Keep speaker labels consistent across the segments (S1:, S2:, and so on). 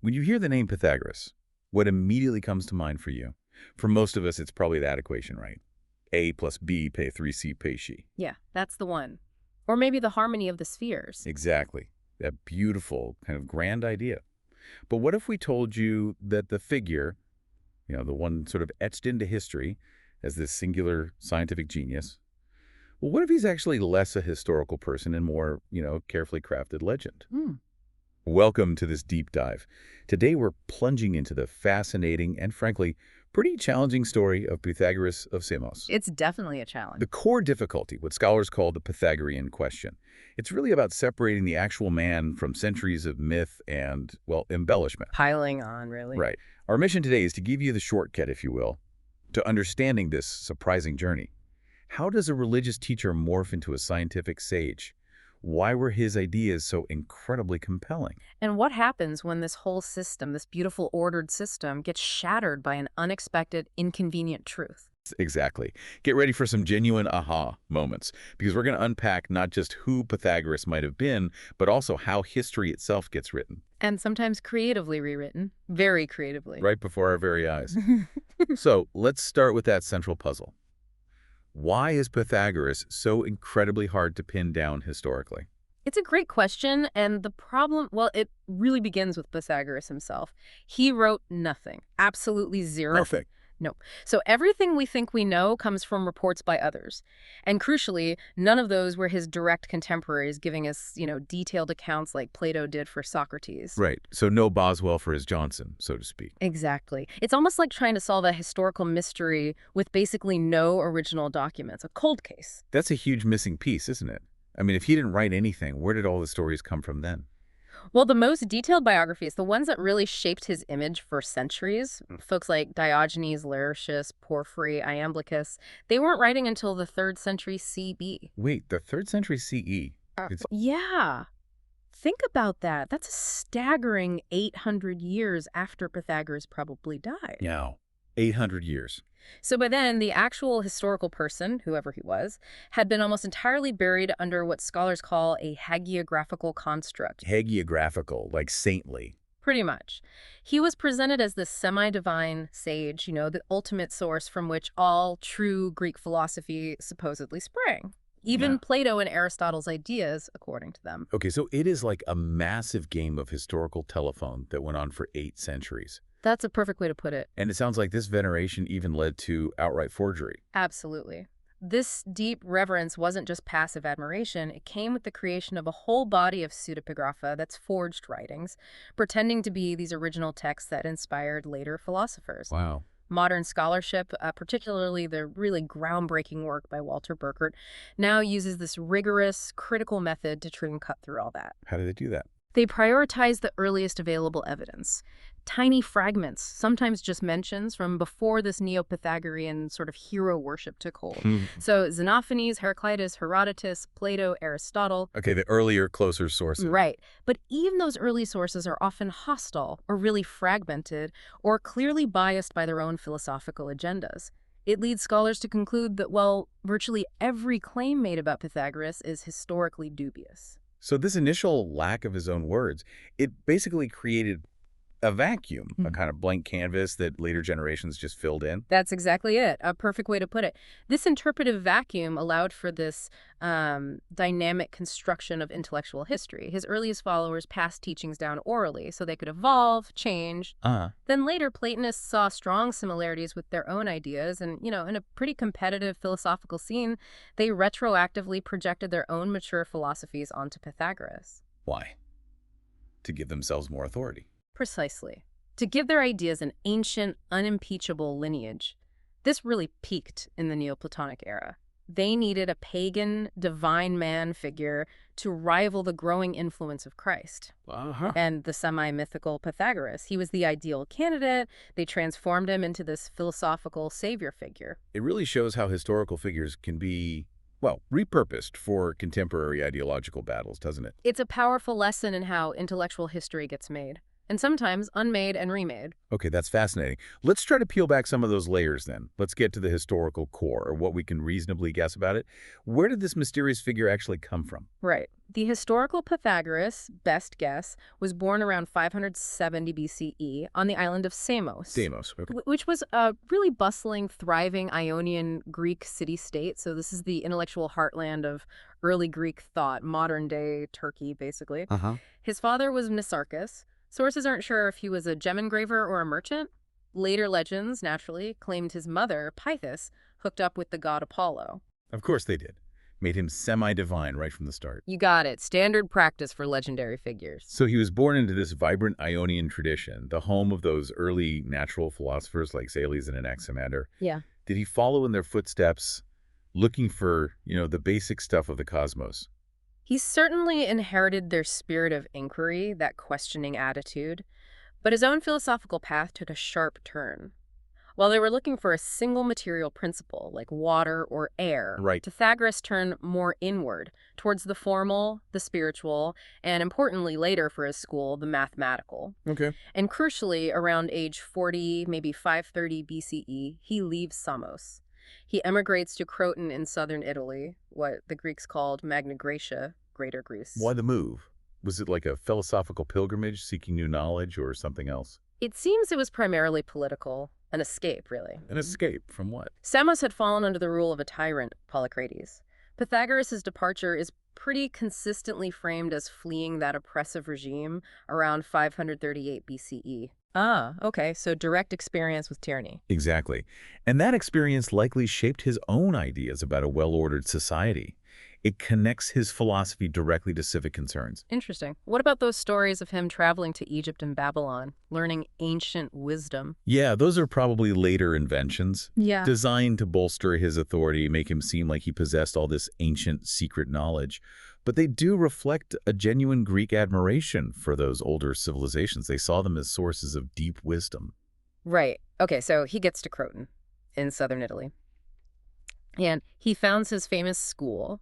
S1: When you hear the name Pythagoras, what immediately comes to mind for you? For most of us, it's probably that equation, right? A plus B pay 3C pay C.
S2: Yeah, that's the one. Or maybe the harmony of the spheres.
S1: Exactly. That beautiful, kind of grand idea. But what if we told you that the figure, the one sort of etched into history as this singular scientific genius, well, what if he's actually less a historical person and more, carefully crafted legend? Welcome to this deep dive. Today we're plunging into the fascinating and, frankly, pretty challenging story of Pythagoras of Samos.
S2: It's definitely a challenge.
S1: The core difficulty, what scholars call the Pythagorean question. It's really about separating the actual man from centuries of myth and, well, embellishment.
S2: Piling on, really.
S1: Right. Our mission today is to give you the shortcut, if you will, to understanding this surprising journey. How does a religious teacher morph into a scientific sage? Why were his ideas so incredibly compelling?
S2: And what happens when this whole system, this beautiful ordered system, gets shattered by an unexpected, inconvenient truth?
S1: Exactly. Get ready for some genuine aha moments, because we're going to unpack not just who Pythagoras might have been, but also how history itself gets written.
S2: And sometimes creatively rewritten. Very creatively.
S1: Right before our very eyes. So let's start with that central puzzle. Why is Pythagoras so incredibly hard to pin down historically?
S2: It's a great question, and the problem, well, it really begins with Pythagoras himself. He wrote nothing. Absolutely zero.
S1: Perfect.
S2: No. So everything we think we know comes from reports by others. And crucially, none of those were his direct contemporaries giving us, detailed accounts like Plato did for Socrates.
S1: Right. So no Boswell for his Johnson, so to speak.
S2: Exactly. It's almost like trying to solve a historical mystery with basically no original documents, a cold case.
S1: That's a huge missing piece, isn't it? I mean, if he didn't write anything, where did all the stories come from then?
S2: Well, the most detailed biographies, the ones that really shaped his image for centuries, folks like Diogenes Laertius, Porphyry, Iamblichus, they weren't writing until the 3rd century CE.
S1: Wait, the 3rd century CE?
S2: Yeah. Think about that. That's a staggering 800 years after Pythagoras probably died.
S1: Yeah, 800 years.
S2: So by then, the actual historical person, whoever he was, had been almost entirely buried under what scholars call a hagiographical construct.
S1: Hagiographical, like saintly.
S2: Pretty much. He was presented as this semi-divine sage, the ultimate source from which all true Greek philosophy supposedly sprang. Even Plato and Aristotle's ideas, according to them.
S1: Okay, so it is like a massive game of historical telephone that went on for 8 centuries.
S2: That's a perfect way to put it.
S1: And it sounds like this veneration even led to outright forgery.
S2: Absolutely. This deep reverence wasn't just passive admiration. It came with the creation of a whole body of pseudepigrapha, that's forged writings, pretending to be these original texts that inspired later philosophers.
S1: Wow.
S2: Modern scholarship, particularly the really groundbreaking work by Walter Burkert, now uses this rigorous, critical method to try and cut through all that.
S1: How do they do that?
S2: They prioritize the earliest available evidence. Tiny fragments, sometimes just mentions from before this Neo-Pythagorean sort of hero worship took hold. So Xenophanes, Heraclitus, Herodotus, Plato, Aristotle.
S1: Okay, the earlier, closer sources.
S2: Right. But even those early sources are often hostile or really fragmented or clearly biased by their own philosophical agendas. It leads scholars to conclude that, well, virtually every claim made about Pythagoras is historically dubious.
S1: So this initial lack of his own words, it basically created a vacuum, a kind of blank canvas that later generations just filled in.
S2: That's exactly it. A perfect way to put it. This interpretive vacuum allowed for this dynamic construction of intellectual history. His earliest followers passed teachings down orally so they could evolve, change. Then later, Platonists saw strong similarities with their own ideas. And, in a pretty competitive philosophical scene, they retroactively projected their own mature philosophies onto Pythagoras.
S1: Why? To give themselves more authority.
S2: Precisely. To give their ideas an ancient, unimpeachable lineage. This really peaked in the Neoplatonic era. They needed a pagan, divine man figure to rival the growing influence of Christ. And the semi-mythical Pythagoras. He was the ideal candidate. They transformed him into this philosophical savior figure.
S1: It really shows how historical figures can be, well, repurposed for contemporary ideological battles, doesn't it?
S2: It's a powerful lesson in how intellectual history gets made. And sometimes unmade and remade.
S1: Okay, that's fascinating. Let's try to peel back some of those layers then. Let's get to the historical core, or what we can reasonably guess about it. Where did this mysterious figure actually come from?
S2: Right. The historical Pythagoras, best guess, was born around 570 BCE on the island of Samos,
S1: Samos. Okay.
S2: which was a really bustling, thriving Ionian Greek city-state. So this is the intellectual heartland of early Greek thought, modern-day Turkey, basically.
S1: Uh-huh.
S2: His father was Mnesarchus. Sources aren't sure if he was a gem engraver or a merchant. Later legends, naturally, claimed his mother, Pythis, hooked up with the god Apollo.
S1: Of course they did. Made him semi-divine right from the start.
S2: You got it. Standard practice for legendary figures.
S1: So he was born into this vibrant Ionian tradition, the home of those early natural philosophers like Thales and Anaximander.
S2: Yeah.
S1: Did he follow in their footsteps, looking for, the basic stuff of the cosmos?
S2: He certainly inherited their spirit of inquiry, that questioning attitude, but his own philosophical path took a sharp turn. While they were looking for a single material principle, like water or air,
S1: Right.
S2: Pythagoras turned more inward, towards the formal, the spiritual, and importantly later for his school, the mathematical.
S1: Okay.
S2: And crucially, around age 40, maybe 530 BCE, he leaves Samos. He emigrates to Croton in southern Italy, what the Greeks called Magna Graecia, Greater Greece.
S1: Why the move? Was it like a philosophical pilgrimage, seeking new knowledge, or something else?
S2: It seems it was primarily political, an escape, really.
S1: An escape from what?
S2: Samos had fallen under the rule of a tyrant, Polycrates. Pythagoras' departure is pretty consistently framed as fleeing that oppressive regime around 538 BCE. Ah, okay, so direct experience with tyranny.
S1: Exactly. And that experience likely shaped his own ideas about a well-ordered society. It connects his philosophy directly to civic concerns.
S2: Interesting. What about those stories of him traveling to Egypt and Babylon, learning ancient wisdom?
S1: Yeah, those are probably later inventions,
S2: Yeah.
S1: designed to bolster his authority, make him seem like he possessed all this ancient secret knowledge. But they do reflect a genuine Greek admiration for those older civilizations. They saw them as sources of deep wisdom.
S2: Right. Okay, so he gets to Croton in southern Italy. And he founds his famous school.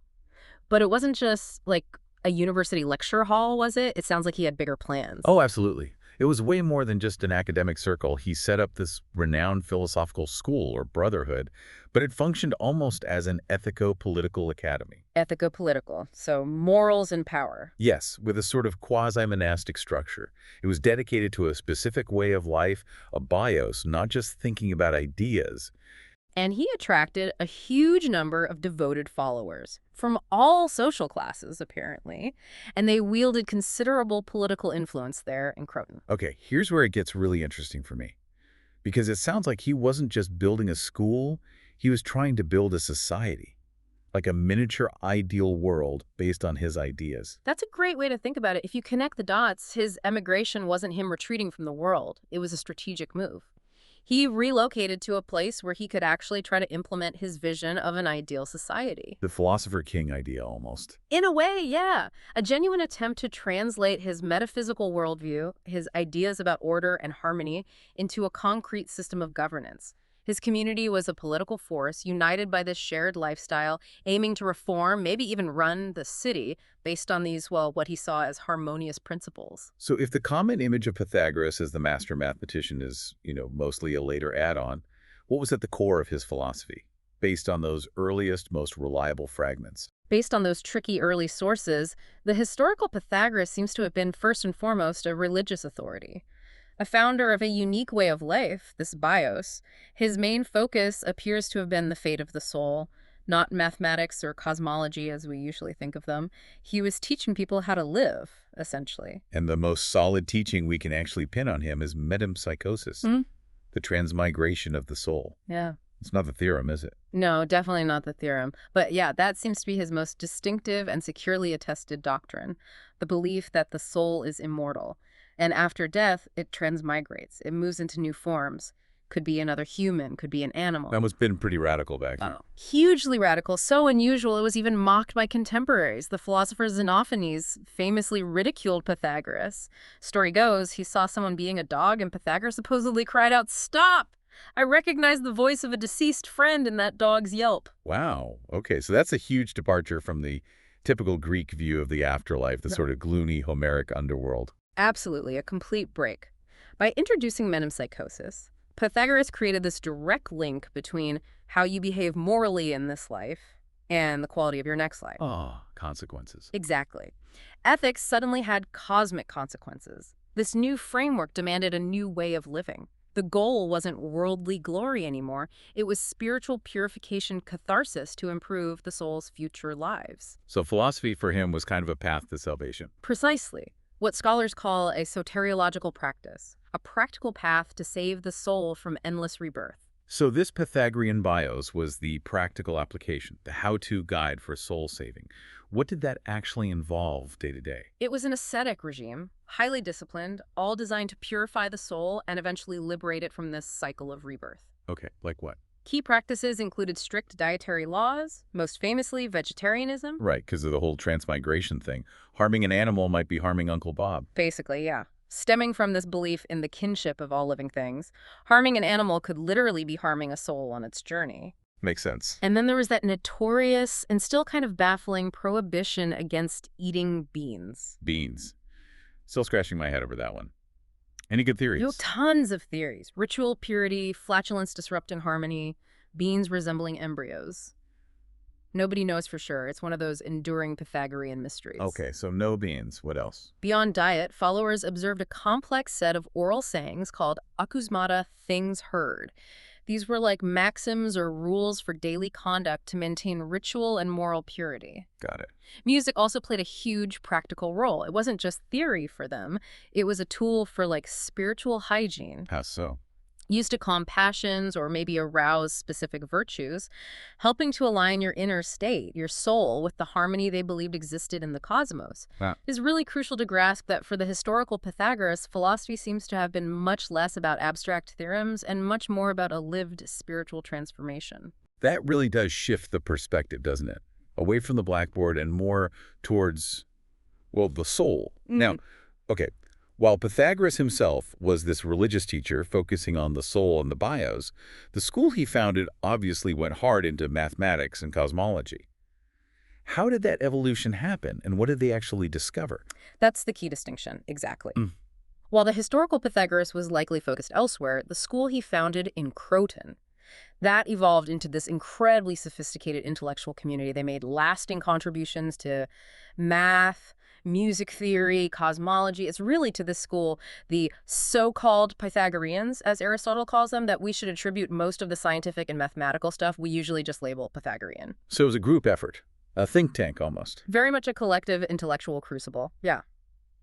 S2: But it wasn't just like a university lecture hall, was it? It sounds like he had bigger plans.
S1: Oh, absolutely. It was way more than just an academic circle. He set up this renowned philosophical school, or brotherhood, but it functioned almost as an ethico-political academy.
S2: Ethico-political, so morals and power.
S1: Yes, with a sort of quasi-monastic structure. It was dedicated to a specific way of life, a bios, not just thinking about ideas.
S2: And he attracted a huge number of devoted followers from all social classes, apparently, and they wielded considerable political influence there in Croton.
S1: Okay, here's where it gets really interesting for me. Because it sounds like he wasn't just building a school, he was trying to build a society. Like a miniature ideal world based on his ideas.
S2: That's a great way to think about it. If you connect the dots, his emigration wasn't him retreating from the world. It was a strategic move. He relocated to a place where he could actually try to implement his vision of an ideal society.
S1: The philosopher king idea, almost.
S2: In a way, yeah. A genuine attempt to translate his metaphysical worldview, his ideas about order and harmony, into a concrete system of governance. His community was a political force united by this shared lifestyle, aiming to reform, maybe even run the city based on these, well, what he saw as harmonious principles.
S1: So if the common image of Pythagoras as the master mathematician is, mostly a later add-on, what was at the core of his philosophy, based on those earliest, most reliable fragments?
S2: Based on those tricky early sources, the historical Pythagoras seems to have been first and foremost a religious authority. A founder of a unique way of life, this bios, his main focus appears to have been the fate of the soul, not mathematics or cosmology as we usually think of them. He was teaching people how to live, essentially.
S1: And the most solid teaching we can actually pin on him is metempsychosis, the transmigration of the soul.
S2: Yeah.
S1: It's not the theorem, is it?
S2: No, definitely not the theorem. But yeah, that seems to be his most distinctive and securely attested doctrine, the belief that the soul is immortal. And after death, it transmigrates. It moves into new forms. Could be another human, could be an animal.
S1: That must have been pretty radical back then.
S2: Hugely radical, so unusual it was even mocked by contemporaries. The philosopher Xenophanes famously ridiculed Pythagoras. Story goes, he saw someone being a dog and Pythagoras supposedly cried out, "Stop! I recognize the voice of a deceased friend in that dog's yelp."
S1: Wow. Okay, so that's a huge departure from the typical Greek view of the afterlife, the sort of gloomy Homeric underworld.
S2: Absolutely, a complete break. By introducing metempsychosis, Pythagoras created this direct link between how you behave morally in this life and the quality of your next life.
S1: Oh, consequences.
S2: Exactly. Ethics suddenly had cosmic consequences. This new framework demanded a new way of living. The goal wasn't worldly glory anymore. It was spiritual purification catharsis to improve the soul's future lives.
S1: So philosophy for him was kind of a path to salvation.
S2: Precisely. What scholars call a soteriological practice, a practical path to save the soul from endless rebirth.
S1: So this Pythagorean bios was the practical application, the how-to guide for soul saving. What did that actually involve day to day?
S2: It was an ascetic regime, highly disciplined, all designed to purify the soul and eventually liberate it from this cycle of rebirth.
S1: Okay, like what?
S2: Key practices included strict dietary laws, most famously vegetarianism.
S1: Right, because of the whole transmigration thing. Harming an animal might be harming Uncle Bob.
S2: Basically, yeah. Stemming from this belief in the kinship of all living things, harming an animal could literally be harming a soul on its journey.
S1: Makes sense.
S2: And then there was that notorious and still kind of baffling prohibition against eating beans.
S1: Beans. Still scratching my head over that one. Any good theories?
S2: Tons of theories. Ritual purity, flatulence disrupting harmony, beans resembling embryos. Nobody knows for sure. It's one of those enduring Pythagorean mysteries.
S1: Okay, so no beans. What else?
S2: Beyond diet, followers observed a complex set of oral sayings called akusmata, things heard. These were like maxims or rules for daily conduct to maintain ritual and moral purity.
S1: Got it.
S2: Music also played a huge practical role. It wasn't just theory for them. It was a tool for like spiritual hygiene.
S1: How so?
S2: Used to calm passions or maybe arouse specific virtues, helping to align your inner state, your soul, with the harmony they believed existed in the cosmos.
S1: Wow.
S2: It is really crucial to grasp that for the historical Pythagoras, philosophy seems to have been much less about abstract theorems and much more about a lived spiritual transformation.
S1: That really does shift the perspective, doesn't it? Away from the blackboard and more towards, well, the soul. Now, okay, while Pythagoras himself was this religious teacher focusing on the soul and the bios, the school he founded obviously went hard into mathematics and cosmology. How did that evolution happen, and what did they actually discover?
S2: That's the key distinction, exactly. While the historical Pythagoras was likely focused elsewhere, the school he founded in Croton, that evolved into this incredibly sophisticated intellectual community. They made lasting contributions to math, music theory, cosmology. It's really to this school, the so-called Pythagoreans, as Aristotle calls them, that we should attribute most of the scientific and mathematical stuff we usually just label Pythagorean.
S1: So it was a group effort, a think tank almost.
S2: Very much a collective intellectual crucible, yeah.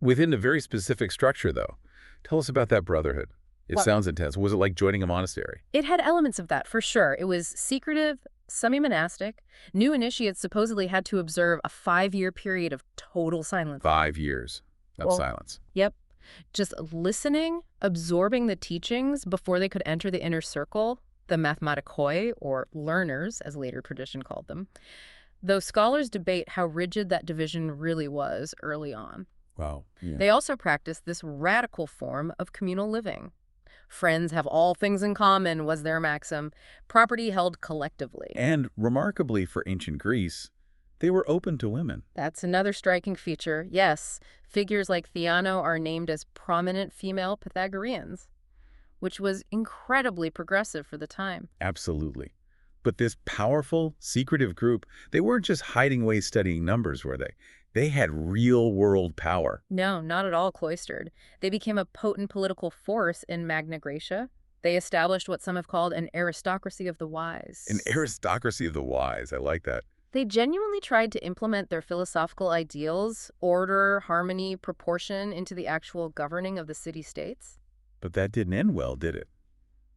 S1: Within a very specific structure, though. Tell us about that brotherhood. It sounds intense. Was it like joining a monastery?
S2: It had elements of that, for sure. It was secretive, semi-monastic. New initiates supposedly had to observe a 5-year period of total silence.
S1: 5 years of silence.
S2: Yep. Just listening, absorbing the teachings before they could enter the inner circle, the mathematikoi, or learners, as later tradition called them. Though scholars debate how rigid that division really was early on.
S1: Wow. Yeah.
S2: They also practiced this radical form of communal living. Friends have all things in common was their maxim, property held collectively.
S1: And remarkably for ancient Greece, they were open to women.
S2: That's another striking feature. Yes, figures like Theano are named as prominent female Pythagoreans, which was incredibly progressive for the time.
S1: Absolutely. But this powerful, secretive group, they weren't just hiding away studying numbers, were they? They had real-world power.
S2: No, not at all cloistered. They became a potent political force in Magna Graecia. They established what some have called an aristocracy of the wise.
S1: An aristocracy of the wise. I like that.
S2: They genuinely tried to implement their philosophical ideals, order, harmony, proportion, into the actual governing of the city-states.
S1: But that didn't end well, did it?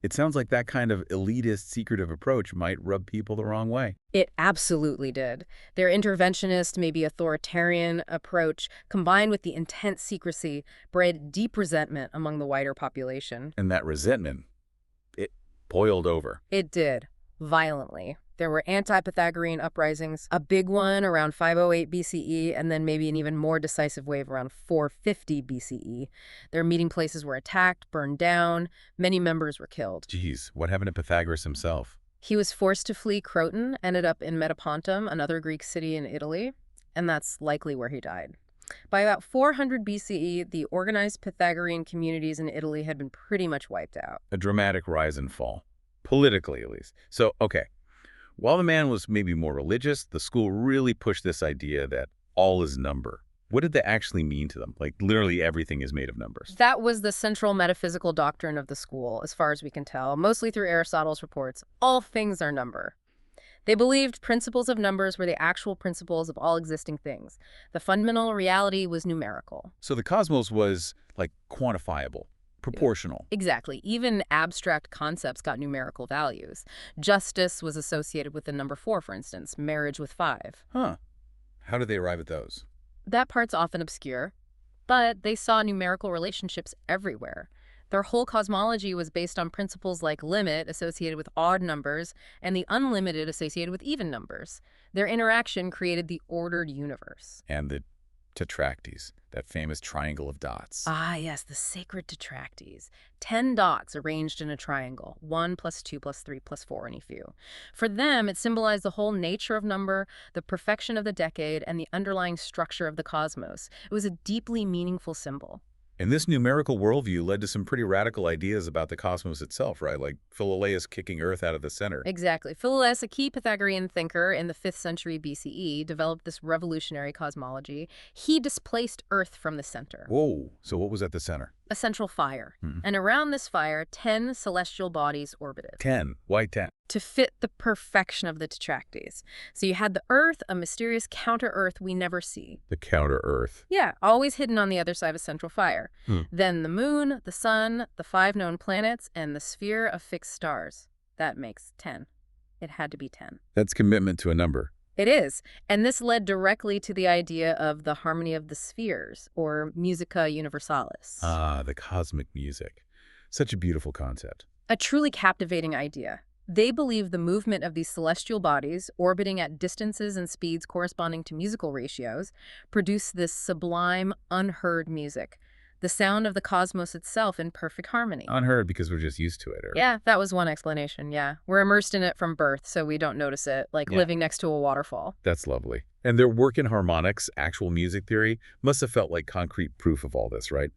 S1: It sounds like that kind of elitist, secretive approach might rub people the wrong way.
S2: It absolutely did. Their interventionist, maybe authoritarian approach, combined with the intense secrecy, bred deep resentment among the wider population.
S1: And that resentment, it boiled over.
S2: It did, violently. There were anti-Pythagorean uprisings, a big one around 508 BCE, and then maybe an even more decisive wave around 450 BCE. Their meeting places were attacked, burned down. Many members were killed.
S1: Geez, what happened to Pythagoras himself?
S2: He was forced to flee Croton, ended up in Metapontum, another Greek city in Italy, and that's likely where he died. By about 400 BCE, the organized Pythagorean communities in Italy had been pretty much wiped out.
S1: A dramatic rise and fall. Politically, at least. So, okay. While the man was maybe more religious, the school really pushed this idea that all is number. What did that actually mean to them? Like, literally everything is made of numbers.
S2: That was the central metaphysical doctrine of the school, as far as we can tell, mostly through Aristotle's reports. All things are number. They believed principles of numbers were the actual principles of all existing things. The fundamental reality was numerical.
S1: So the cosmos was, like, quantifiable, proportional.
S2: Exactly. Even abstract concepts got numerical values. Justice was associated with the number 4, for instance, marriage with 5.
S1: Huh. How did they arrive at those?
S2: That part's often obscure, but they saw numerical relationships everywhere. Their whole cosmology was based on principles like limit, associated with odd numbers, and the unlimited, associated with even numbers. Their interaction created the ordered universe.
S1: And the tetractys, that famous triangle of dots.
S2: Ah, yes, the sacred tetractys. 10 dots arranged in a triangle, 1 plus 2 plus 3 plus 4 any few. For them, it symbolized the whole nature of number, the perfection of the decade, and the underlying structure of the cosmos. It was a deeply meaningful symbol.
S1: And this numerical worldview led to some pretty radical ideas about the cosmos itself, right? Like Philolaus kicking Earth out of the center.
S2: Exactly. Philolaus, a key Pythagorean thinker in the 5th century BCE, developed this revolutionary cosmology. He displaced Earth from the center.
S1: Whoa. So what was at the center?
S2: A central fire. And around this fire, 10 celestial bodies orbited.
S1: 10. Why 10?
S2: To fit the perfection of the tetractys. So you had the Earth, a mysterious counter-Earth we never see.
S1: The counter-Earth.
S2: Yeah, always hidden on the other side of a central fire. Then the moon, the sun, the 5 known planets, and the sphere of fixed stars. That makes 10. It had to be 10.
S1: That's commitment to a number.
S2: It is. And this led directly to the idea of the harmony of the spheres, or musica universalis.
S1: Ah, the cosmic music. Such a beautiful concept.
S2: A truly captivating idea. They believe the movement of these celestial bodies, orbiting at distances and speeds corresponding to musical ratios, produce this sublime, unheard music. The sound of the cosmos itself in perfect harmony.
S1: Unheard because we're just used to it. Or...
S2: Yeah, that was one explanation, yeah. We're immersed in it from birth, so we don't notice it, like living next to a waterfall.
S1: That's lovely. And their work in harmonics, actual music theory, must have felt like concrete proof of all this, right?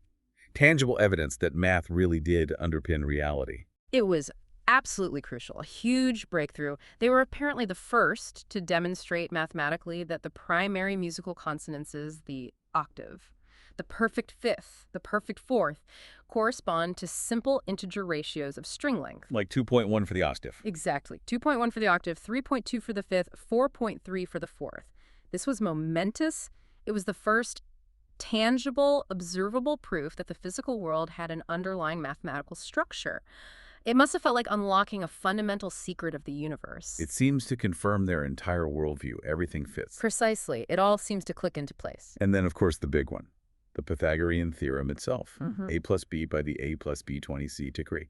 S1: Tangible evidence that math really did underpin reality.
S2: It was absolutely crucial, a huge breakthrough. They were apparently the first to demonstrate mathematically that the primary musical consonants, the octave, the perfect 5th, the perfect 4th, correspond to simple integer ratios of string length.
S1: Like 2.1 for the octave.
S2: Exactly. 2.1 for the octave, 3.2 for the 5th, 4.3 for the 4th. This was momentous. It was the first tangible, observable proof that the physical world had an underlying mathematical structure. It must have felt like unlocking a fundamental secret of the universe.
S1: It seems to confirm their entire worldview. Everything fits.
S2: Precisely. It all seems to click into place.
S1: And then, of course, the big one. The Pythagorean theorem itself. A plus b by the a plus b 20c decree.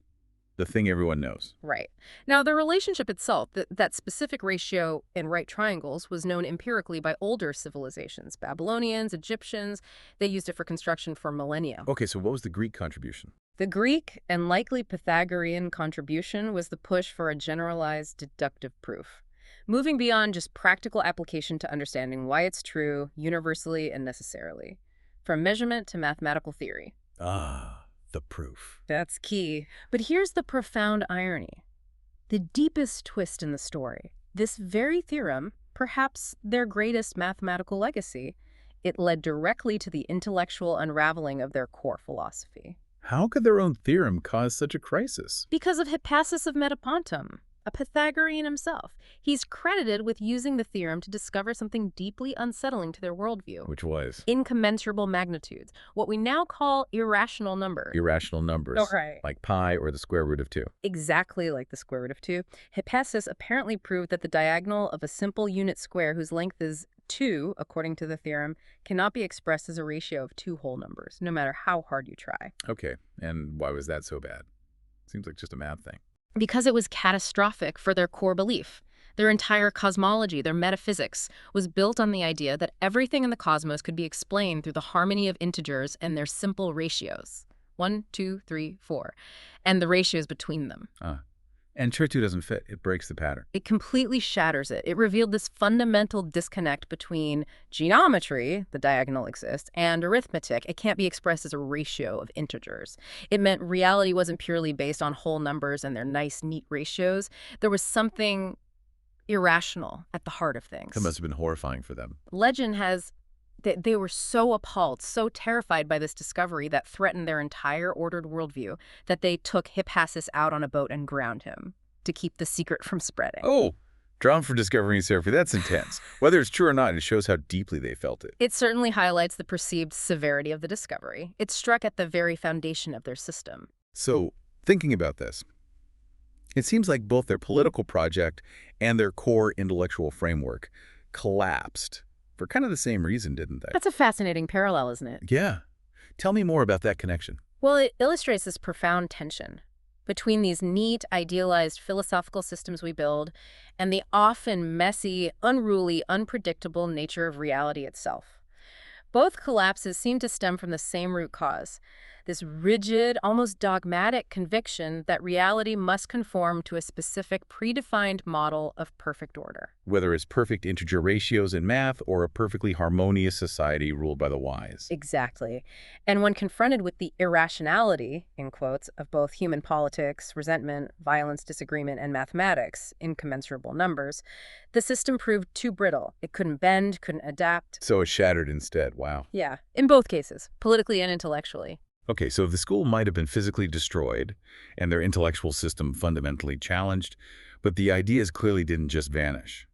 S1: The thing everyone knows.
S2: Right. Now, the relationship itself, that specific ratio in right triangles, was known empirically by older civilizations. Babylonians, Egyptians, they used it for construction for millennia.
S1: Okay, so what was the Greek contribution?
S2: The Greek and likely Pythagorean contribution was the push for a generalized deductive proof, moving beyond just practical application to understanding why it's true, universally and necessarily, from measurement to mathematical theory.
S1: Ah, the proof.
S2: That's key. But here's the profound irony. The deepest twist in the story. This very theorem, perhaps their greatest mathematical legacy, it led directly to the intellectual unraveling of their core philosophy.
S1: How could their own theorem cause such a crisis?
S2: Because of Hippasus of Metapontum, a Pythagorean himself. He's credited with using the theorem to discover something deeply unsettling to their worldview.
S1: Which was?
S2: Incommensurable magnitudes, what we now call irrational numbers.
S1: Irrational numbers.
S2: Oh, right.
S1: Like pi or the square root of 2.
S2: Exactly like the square root of 2. Hippasus apparently proved that the diagonal of a simple unit square whose length is 2, according to the theorem, cannot be expressed as a ratio of 2 whole numbers, no matter how hard you try.
S1: Okay, and why was that so bad? Seems like just a math thing.
S2: Because it was catastrophic for their core belief. Their entire cosmology, their metaphysics, was built on the idea that everything in the cosmos could be explained through the harmony of integers and their simple ratios. 1, 2, 3, 4. And the ratios between them.
S1: And sure 2 doesn't fit. It breaks the pattern.
S2: It completely shatters it. It revealed this fundamental disconnect between geometry, the diagonal exists, and arithmetic. It can't be expressed as a ratio of integers. It meant reality wasn't purely based on whole numbers and their nice, neat ratios. There was something irrational at the heart of things.
S1: That must have been horrifying for them.
S2: Legend has that they were so appalled, so terrified by this discovery that threatened their entire ordered worldview that they took Hippasus out on a boat and ground him to keep the secret from spreading.
S1: Oh, drowned for discovering therapy. That's intense. Whether it's true or not, it shows how deeply they felt it.
S2: It certainly highlights the perceived severity of the discovery. It struck at the very foundation of their system.
S1: So, thinking about this, it seems like both their political project and their core intellectual framework collapsed for kind of the same reason, didn't they?
S2: That's a fascinating parallel, isn't it?
S1: Yeah. Tell me more about that connection.
S2: Well, it illustrates this profound tension between these neat, idealized philosophical systems we build and the often messy, unruly, unpredictable nature of reality itself. Both collapses seem to stem from the same root cause, this rigid, almost dogmatic conviction that reality must conform to a specific predefined model of perfect order.
S1: Whether it's perfect integer ratios in math or a perfectly harmonious society ruled by the wise.
S2: Exactly. And when confronted with the irrationality, in quotes, of both human politics, resentment, violence, disagreement, and mathematics, incommensurable numbers, the system proved too brittle. It couldn't bend, couldn't adapt.
S1: So it shattered instead. Wow.
S2: Yeah, in both cases, politically and intellectually.
S1: Okay, so the school might have been physically destroyed and their intellectual system fundamentally challenged, but the ideas clearly didn't just vanish.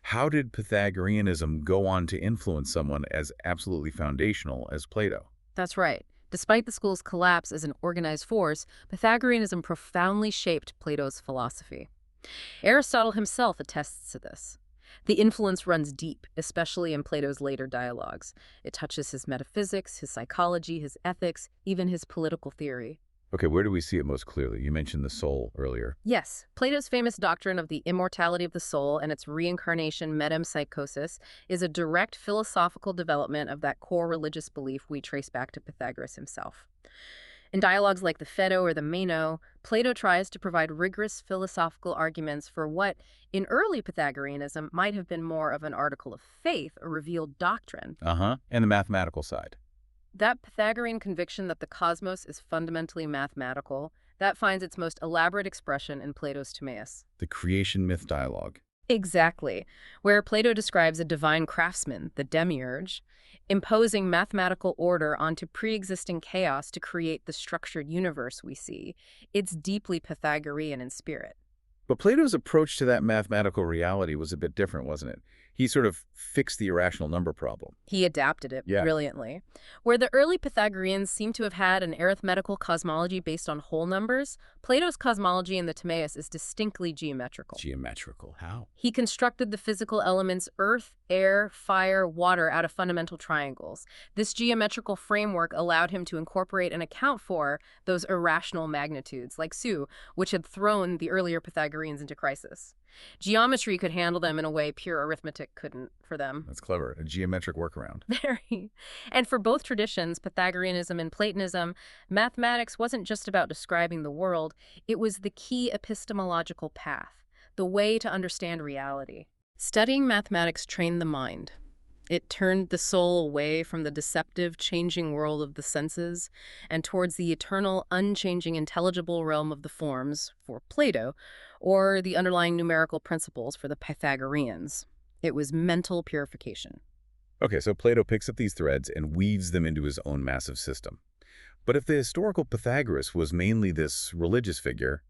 S1: How did Pythagoreanism go on to influence someone as absolutely foundational as Plato?
S2: That's right. Despite the school's collapse as an organized force, Pythagoreanism profoundly shaped Plato's philosophy. Aristotle himself attests to this. The influence runs deep, especially in Plato's later dialogues. It touches his metaphysics, his psychology, his ethics, even his political theory.
S1: Okay, where do we see it most clearly? You mentioned the soul earlier.
S2: Yes, Plato's famous doctrine of the immortality of the soul and its reincarnation metempsychosis is a direct philosophical development of that core religious belief we trace back to Pythagoras himself. In dialogues like the Phaedo or the Meno, Plato tries to provide rigorous philosophical arguments for what, in early Pythagoreanism, might have been more of an article of faith or revealed doctrine.
S1: And the mathematical side.
S2: That Pythagorean conviction that the cosmos is fundamentally mathematical, that finds its most elaborate expression in Plato's Timaeus.
S1: The creation myth dialogue.
S2: Exactly, where Plato describes a divine craftsman, the demiurge, imposing mathematical order onto pre-existing chaos to create the structured universe we see. It's deeply Pythagorean in spirit.
S1: But Plato's approach to that mathematical reality was a bit different, wasn't it? He sort of fixed the irrational number problem.
S2: He adapted it brilliantly. Where the early Pythagoreans seem to have had an arithmetical cosmology based on whole numbers, Plato's cosmology in the Timaeus is distinctly geometrical.
S1: Geometrical? How?
S2: He constructed the physical elements earth, air, fire, water out of fundamental triangles. This geometrical framework allowed him to incorporate and account for those irrational magnitudes, like Su, which had thrown the earlier Pythagoreans into crisis. Geometry could handle them in a way pure arithmetic couldn't for them.
S1: That's clever. A geometric workaround.
S2: Very. And for both traditions, Pythagoreanism and Platonism, mathematics wasn't just about describing the world, it was the key epistemological path, the way to understand reality. Studying mathematics trained the mind. It turned the soul away from the deceptive, changing world of the senses and towards the eternal, unchanging, intelligible realm of the forms, for Plato, or the underlying numerical principles for the Pythagoreans. It was mental purification.
S1: Okay, so Plato picks up these threads and weaves them into his own massive system. But if the historical Pythagoras was mainly this religious figure,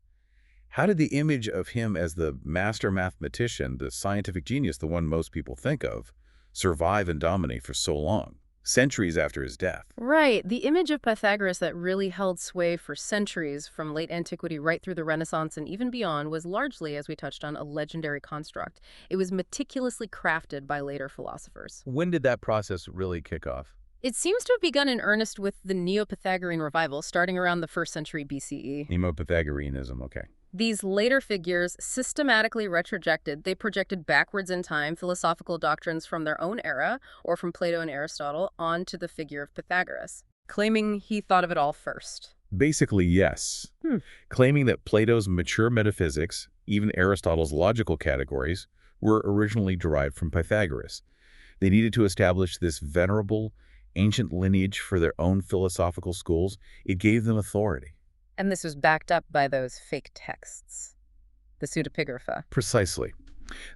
S1: how did the image of him as the master mathematician, the scientific genius, the one most people think of, survive and dominate for so long, centuries after his death?
S2: Right. The image of Pythagoras that really held sway for centuries, from late antiquity right through the Renaissance and even beyond, was largely, as we touched on, a legendary construct. It was meticulously crafted by later philosophers.
S1: When did that process really kick off?
S2: It seems to have begun in earnest with the Neopythagorean revival, starting around the 1st century BCE.
S1: Neo-Pythagoreanism, okay.
S2: These later figures systematically retrojected. They projected backwards in time philosophical doctrines from their own era, or from Plato and Aristotle, onto the figure of Pythagoras, claiming he thought of it all first.
S1: Basically, yes. Claiming that Plato's mature metaphysics, even Aristotle's logical categories, were originally derived from Pythagoras. They needed to establish this venerable, ancient lineage for their own philosophical schools. It gave them authority.
S2: And this was backed up by those fake texts, the pseudepigrapha.
S1: Precisely.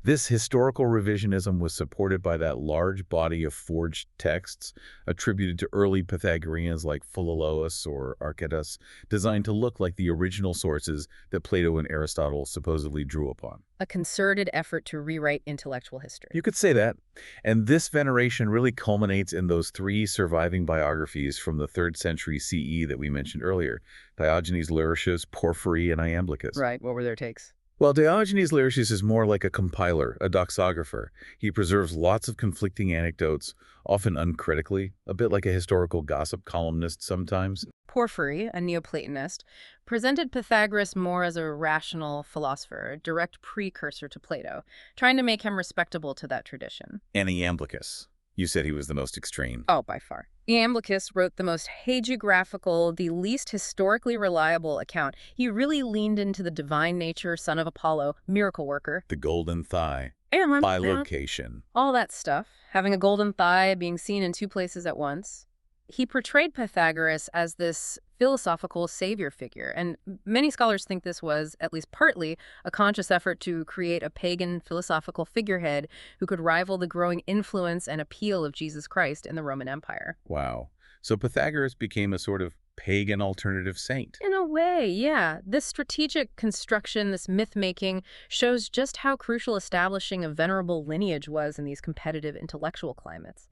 S1: This historical revisionism was supported by that large body of forged texts attributed to early Pythagoreans like Philolaus or Archytas, designed to look like the original sources that Plato and Aristotle supposedly drew upon.
S2: A concerted effort to rewrite intellectual history.
S1: You could say that. And this veneration really culminates in those three surviving biographies from the 3rd century CE that we mentioned earlier: Diogenes Laertius, Porphyry, and Iamblichus.
S2: Right. What were their takes?
S1: Well, Diogenes Laertius is more like a compiler, a doxographer. He preserves lots of conflicting anecdotes, often uncritically, a bit like a historical gossip columnist sometimes.
S2: Porphyry, a Neoplatonist, presented Pythagoras more as a rational philosopher, a direct precursor to Plato, trying to make him respectable to that tradition.
S1: And Iamblichus. You said he was the most extreme.
S2: Oh, by far. Iamblichus wrote the most hagiographical, the least historically reliable account. He really leaned into the divine nature, son of Apollo, miracle worker.
S1: The golden thigh. Bilocation.
S2: All that stuff. Having a golden thigh, being seen in 2 places at once. He portrayed Pythagoras as this philosophical savior figure, and many scholars think this was, at least partly, a conscious effort to create a pagan philosophical figurehead who could rival the growing influence and appeal of Jesus Christ in the Roman Empire.
S1: Wow. So Pythagoras became a sort of pagan alternative saint.
S2: In a way, yeah. This strategic construction, this myth-making, shows just how crucial establishing a venerable lineage was in these competitive intellectual climates.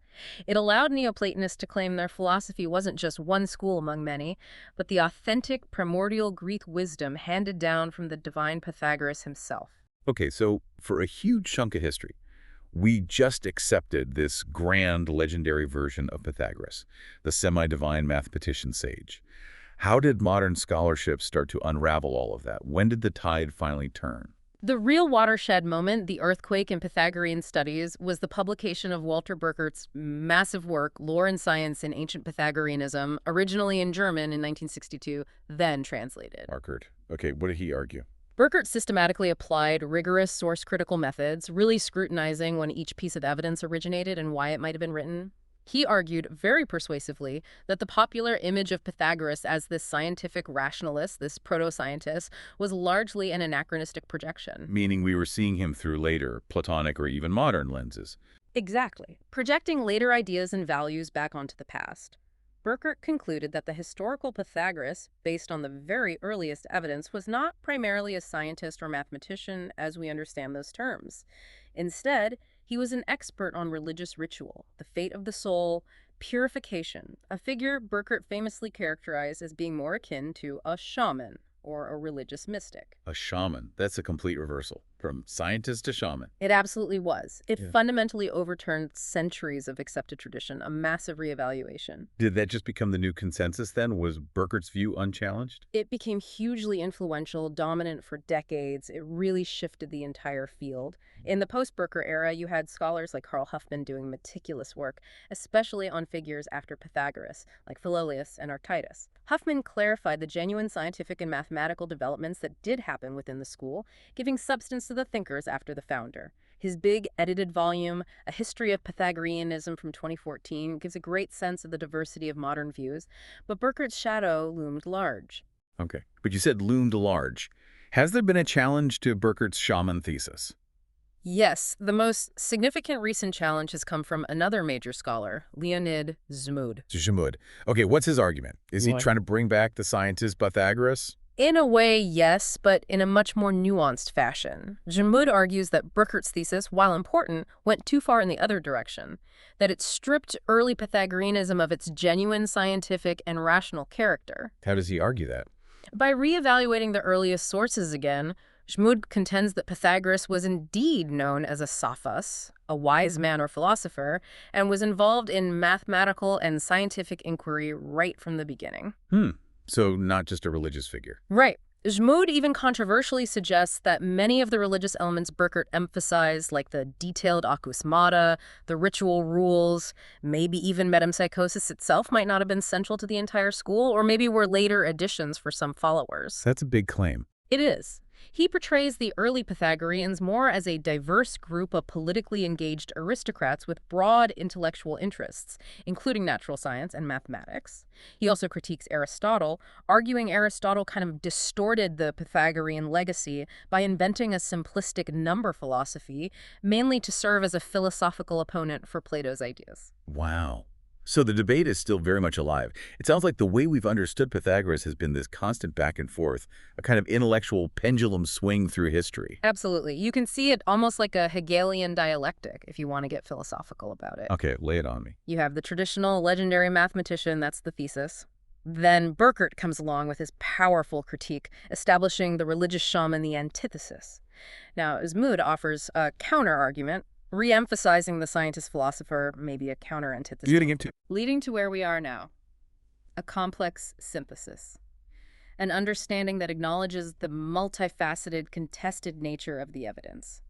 S2: It allowed Neoplatonists to claim their philosophy wasn't just one school among many, but the authentic primordial Greek wisdom handed down from the divine Pythagoras himself.
S1: Okay, so for a huge chunk of history, we just accepted this grand legendary version of Pythagoras, the semi-divine mathematician sage. How did modern scholarship start to unravel all of that? When did the tide finally turn?
S2: The real watershed moment, the earthquake in Pythagorean studies, was the publication of Walter Burkert's massive work, Lore and Science in Ancient Pythagoreanism, originally in German in 1962, then translated.
S1: Burkert. Okay, what did he argue?
S2: Burkert systematically applied rigorous source-critical methods, really scrutinizing when each piece of evidence originated and why it might have been written. He argued very persuasively that the popular image of Pythagoras as this scientific rationalist, this proto-scientist, was largely an anachronistic projection.
S1: Meaning we were seeing him through later Platonic or even modern lenses.
S2: Exactly. Projecting later ideas and values back onto the past. Burkert concluded that the historical Pythagoras, based on the very earliest evidence, was not primarily a scientist or mathematician as we understand those terms. Instead, he was an expert on religious ritual, the fate of the soul, purification, a figure Burkert famously characterized as being more akin to a shaman or a religious mystic.
S1: A shaman. That's a complete reversal. From scientist to shaman.
S2: It absolutely was. It
S1: Yeah.
S2: fundamentally overturned centuries of accepted tradition, a massive reevaluation.
S1: Did that just become the new consensus then? Was Burkert's view unchallenged?
S2: It became hugely influential, dominant for decades. It really shifted the entire field. In the post-Burker era, you had scholars like Carl Huffman doing meticulous work, especially on figures after Pythagoras, like Philolaus and Archytas. Huffman clarified the genuine scientific and mathematical developments that did happen within the school, giving substance to the thinkers after the founder. His big edited volume, A History of Pythagoreanism from 2014, gives a great sense of the diversity of modern views, but Burkert's shadow loomed large.
S1: Okay. But you said loomed large. Has there been a challenge to Burkert's shaman thesis?
S2: Yes, the most significant recent challenge has come from another major scholar, Leonid Zmud.
S1: Zmud. Okay, what's his argument? Is he trying to bring back the scientist Pythagoras?
S2: In a way, yes, but in a much more nuanced fashion. Zmud argues that Burkert's thesis, while important, went too far in the other direction, that it stripped early Pythagoreanism of its genuine scientific and rational character.
S1: How does he argue that?
S2: By reevaluating the earliest sources again, Zmud contends that Pythagoras was indeed known as a sophos, a wise man or philosopher, and was involved in mathematical and scientific inquiry right from the beginning.
S1: So not just a religious figure.
S2: Right. Zmud even controversially suggests that many of the religious elements Burkert emphasized, like the detailed akusmata, the ritual rules, maybe even metempsychosis itself, might not have been central to the entire school, or maybe were later additions for some followers.
S1: That's a big claim.
S2: It is. He portrays the early Pythagoreans more as a diverse group of politically engaged aristocrats with broad intellectual interests, including natural science and mathematics. He also critiques Aristotle, arguing Aristotle kind of distorted the Pythagorean legacy by inventing a simplistic number philosophy, mainly to serve as a philosophical opponent for Plato's ideas.
S1: Wow. So the debate is still very much alive. It sounds like the way we've understood Pythagoras has been this constant back and forth, a kind of intellectual pendulum swing through history.
S2: Absolutely. You can see it almost like a Hegelian dialectic, if you want to get philosophical about it.
S1: Okay, lay it on me.
S2: You have the traditional legendary mathematician, that's the thesis. Then Burckert comes along with his powerful critique, establishing the religious shaman, the antithesis. Now, Asmud offers a counter-argument, re-emphasizing the scientist-philosopher, maybe a counter-antithesis,
S1: Getting into
S2: leading to where we are now, a complex synthesis. An understanding that acknowledges the multifaceted, contested nature of the evidence.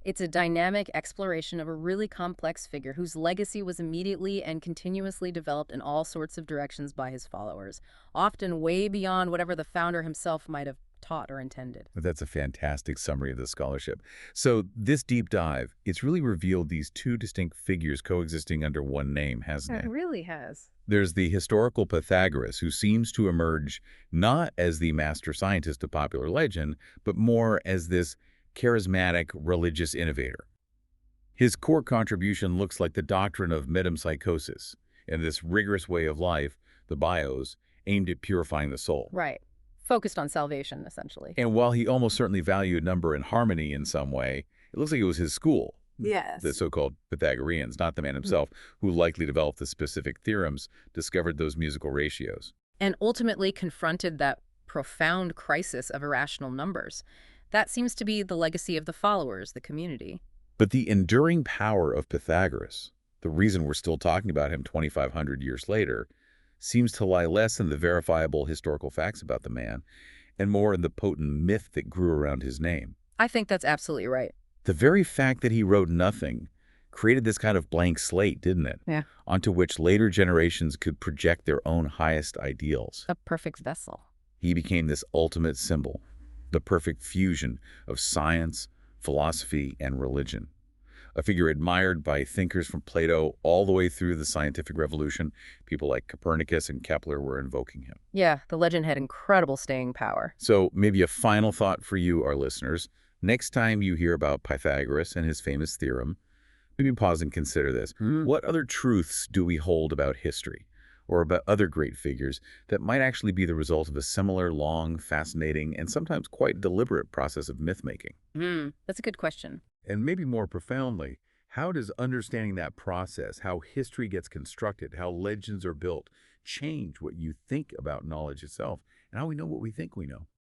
S2: It's a dynamic exploration of a really complex figure whose legacy was immediately and continuously developed in all sorts of directions by his followers, often way beyond whatever the founder himself might have taught or intended.
S1: That's a fantastic summary of the scholarship. So this deep dive, it's really revealed these two distinct figures coexisting under one name, hasn't
S2: It
S1: it?
S2: really has.
S1: There's the historical Pythagoras, who seems to emerge not as the master scientist of popular legend, but more as this charismatic religious innovator. His core contribution looks like the doctrine of metempsychosis, and this rigorous way of life, the bios, aimed at purifying the soul.
S2: Right. Focused on salvation, essentially.
S1: And while he almost certainly valued number and harmony in some way, it looks like it was his school,
S2: Yes.
S1: the so-called Pythagoreans, not the man himself, who likely developed the specific theorems, discovered those musical ratios.
S2: And ultimately confronted that profound crisis of irrational numbers. That seems to be the legacy of the followers, the community.
S1: But the enduring power of Pythagoras, the reason we're still talking about him 2,500 years later, seems to lie less in the verifiable historical facts about the man and more in the potent myth that grew around his name.
S2: I think that's absolutely right.
S1: The very fact that he wrote nothing created this kind of blank slate, didn't it?
S2: Yeah.
S1: Onto which later generations could project their own highest ideals.
S2: A perfect vessel.
S1: He became this ultimate symbol, the perfect fusion of science, philosophy, and religion. A figure admired by thinkers from Plato all the way through the scientific revolution. People like Copernicus and Kepler were invoking him.
S2: Yeah, the legend had incredible staying power.
S1: So maybe a final thought for you, our listeners. Next time you hear about Pythagoras and his famous theorem, maybe pause and consider this. What other truths do we hold about history or about other great figures that might actually be the result of a similar, long, fascinating, and sometimes quite deliberate process of myth-making?
S2: That's a good question.
S1: And maybe more profoundly, how does understanding that process, how history gets constructed, how legends are built, change what you think about knowledge itself, and how we know what we think we know?